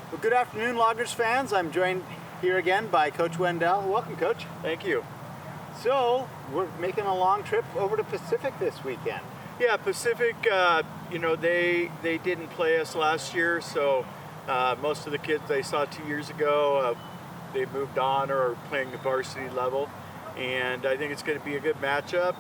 Well, good afternoon, Loggers fans. I'm joined here again by Coach Wendell. Welcome, Coach. Thank you. So, we're making a long trip over to Pacific this weekend. Yeah, Pacific, they didn't play us last year, so most of the kids they saw 2 years ago, they moved on or are playing the varsity level, and I think it's going to be a good matchup.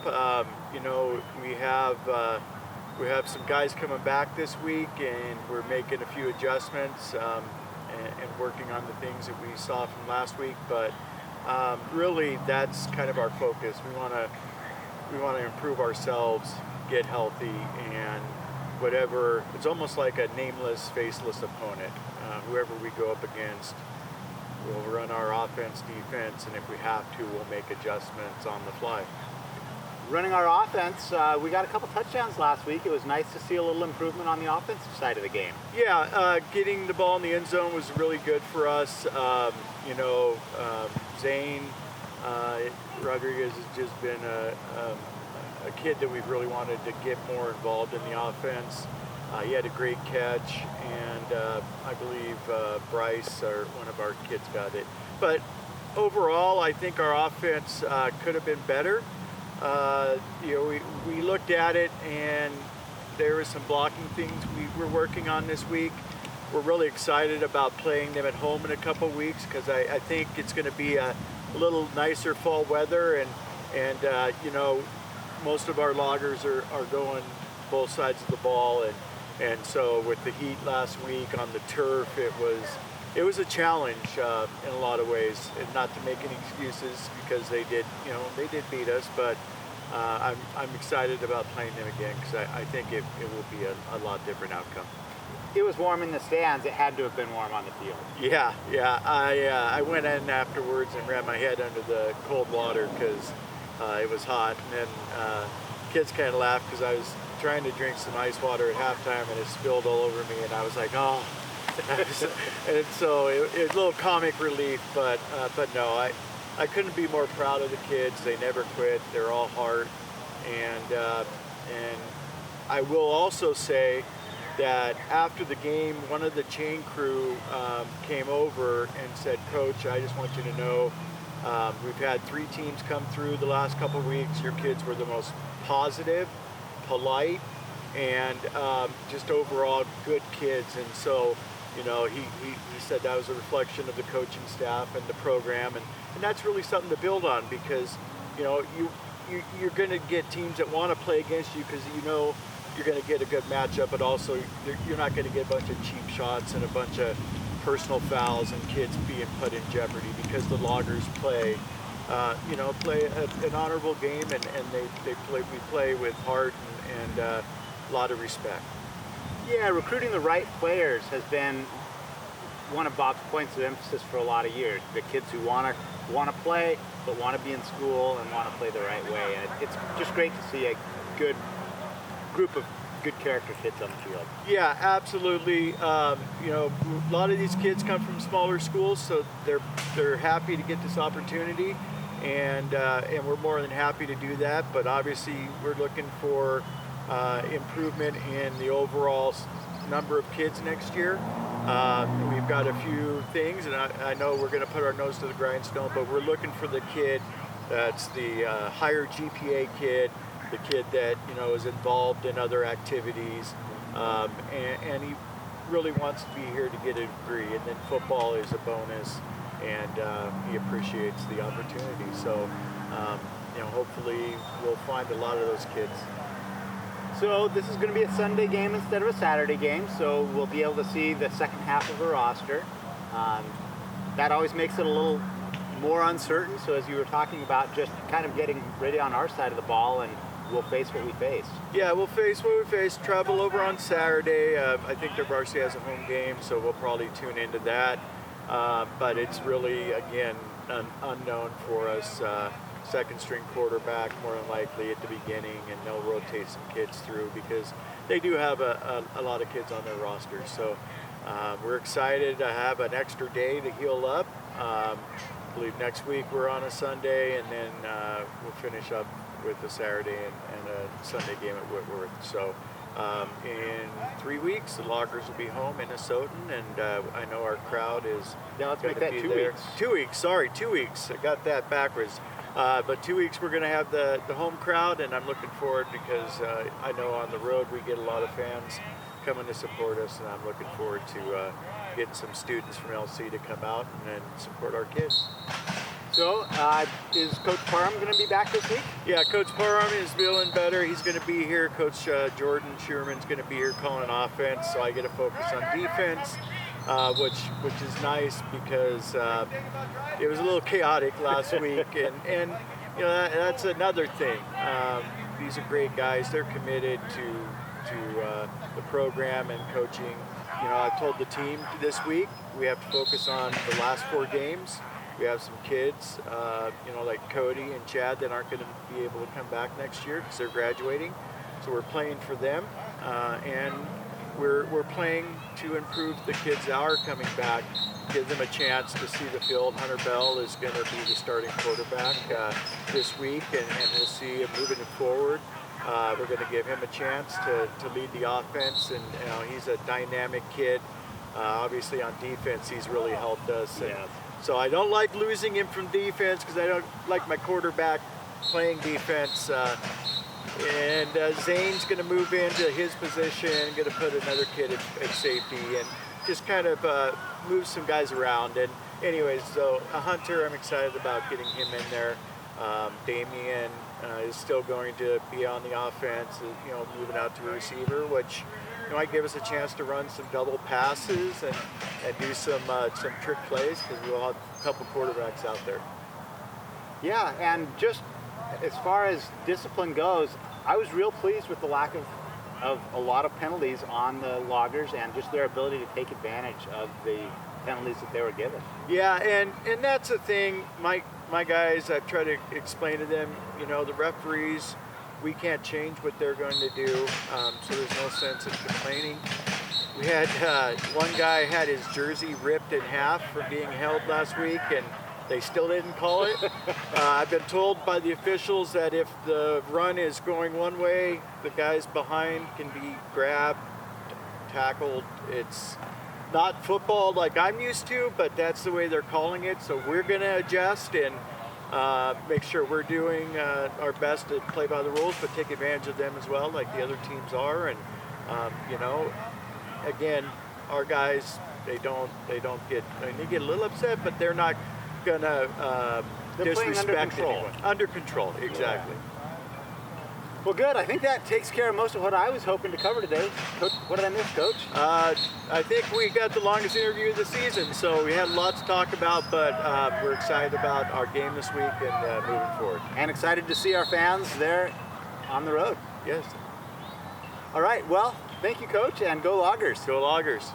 We have some guys coming back this week, and we're making a few adjustments and working on the things that we saw from last week. But really, that's kind of our focus. We want to improve ourselves, get healthy, and whatever. It's almost like a nameless, faceless opponent. Whoever we go up against, we'll run our offense, defense, and if we have to, we'll make adjustments on the fly. Running our offense, we got a couple touchdowns last week. It was nice to see a little improvement on the offensive side of the game. Yeah, getting the ball in the end zone was really good for us. Zane Rodriguez has just been a kid that we've really wanted to get more involved in the offense. He had a great catch, and I believe Bryce, or one of our kids, got it. But overall, I think our offense could have been better. We looked at it, and there were some blocking things we were working on this week. We're really excited about playing them at home in a couple weeks because I think it's going to be a little nicer fall weather, and most of our loggers are going both sides of the ball, and so with the heat last week on the turf, it was a challenge in a lot of ways, and not to make any excuses because they did beat us, but I'm excited about playing them again because I think it will be a lot different outcome. It was warm in the stands. It had to have been warm on the field. Yeah. I went in afterwards and ran my head under the cold water because it was hot, and then kids kind of laughed because I was trying to drink some ice water at halftime and it spilled all over me, and I was like, oh. And so it was a little comic relief, but no, I couldn't be more proud of the kids. They never quit. They're all heart, and I will also say that after the game, one of the chain crew came over and said, "Coach, I just want you to know we've had 3 teams come through the last couple of weeks. Your kids were the most positive, polite, and just overall good kids." And so, he said that was a reflection of the coaching staff and the program, and that's really something to build on because, you're going to get teams that want to play against you because you're going to get a good matchup, but also you're not going to get a bunch of cheap shots and a bunch of personal fouls and kids being put in jeopardy because the Loggers play an honorable game, and we play with heart and a lot of respect. Yeah, recruiting the right players has been one of Bob's points of emphasis for a lot of years. The kids who want to play, but want to be in school and want to play the right way. And it's just great to see a good group of good character kids on the field. Yeah, absolutely. A lot of these kids come from smaller schools, so they're happy to get this opportunity, and we're more than happy to do that. But obviously, we're looking for improvement in the overall number of kids next year. We've got a few things, and I know we're going to put our nose to the grindstone, but we're looking for the kid that's the higher GPA kid, the kid that is involved in other activities, and he really wants to be here to get a degree, and then football is a bonus, and he appreciates the opportunity. So hopefully we'll find a lot of those kids. So this is going to be a Sunday game instead of a Saturday game, so we'll be able to see the second half of the roster. That always makes it a little more uncertain, so as you were talking about, just kind of getting ready on our side of the ball, and we'll face what we face. Yeah, we'll face what we face. Travel over on Saturday. I think their varsity has a home game, so we'll probably tune into that. But it's really, again, unknown for us. Second string quarterback more than likely at the beginning, and they'll rotate some kids through because they do have a lot of kids on their roster. So we're excited to have an extra day to heal up. I believe next week we're on a Sunday, and then we'll finish up with a Saturday and a Sunday game at Whitworth. So In 3 weeks, the Loggers will be home, Minnesotan, and I know our crowd is Yeah, let's going make to that be 2 there. weeks. 2 weeks, sorry, 2 weeks. I got that backwards. But 2 weeks we're going to have the home crowd, and I'm looking forward because I know on the road we get a lot of fans coming to support us, and I'm looking forward to getting some students from LC to come out and support our kids. So, is Coach Parham going to be back this week? Yeah, Coach Parham is feeling better. He's going to be here. Coach Jordan Sherman's going to be here calling offense, so I get to focus on defense, which is nice because it was a little chaotic last week, and you know that's another thing. These are great guys. They're committed to the program and coaching. You know, I've told the team this week we have to focus on the last 4 games. We have some kids, you know, like Cody and Chad that aren't going to be able to come back next year because they're graduating. So we're playing for them, and we're playing to improve the kids that are coming back, give them a chance to see the field. Hunter Bell is going to be the starting quarterback this week, and we'll see him moving it forward. We're going to give him a chance to lead the offense, and you know, he's a dynamic kid. Obviously on defense, he's really helped us. And, so I don't like losing him from defense because I don't like my quarterback playing defense. And Zane's going to move into his position, going to put another kid at safety, and just kind of move some guys around. And anyways, so Hunter, I'm excited about getting him in there. Damian is still going to be on the offense, you know, moving out to a receiver, which might give us a chance to run some double passes and do some trick plays because we'll have a couple quarterbacks out there. Yeah, and just as far as discipline goes, I was real pleased with the lack of a lot of penalties on the Loggers and just their ability to take advantage of the penalties that they were given. Yeah, and that's the thing. My guys, I've tried to explain to them, you know, the referees, we can't change what they're going to do, so there's no sense in complaining. We had one guy had his jersey ripped in half from being held last week, and they still didn't call it. I've been told by the officials that if the run is going one way, the guys behind can be grabbed, tackled. It's not football like I'm used to, but that's the way they're calling it, so we're going to adjust and make sure we're doing our best to play by the rules, but take advantage of them as well, like the other teams are. And you know, again, our guys, they don't get. I mean, they get a little upset, but they're not gonna disrespect anyone. Under control, exactly. Yeah. Well, good. I think that takes care of most of what I was hoping to cover today. Coach, what did I miss, Coach? I think we got the longest interview of the season, so we had a lot to talk about, but we're excited about our game this week and moving forward. And excited to see our fans there on the road. Yes. All right. Well, thank you, Coach, and go Loggers. Go Loggers.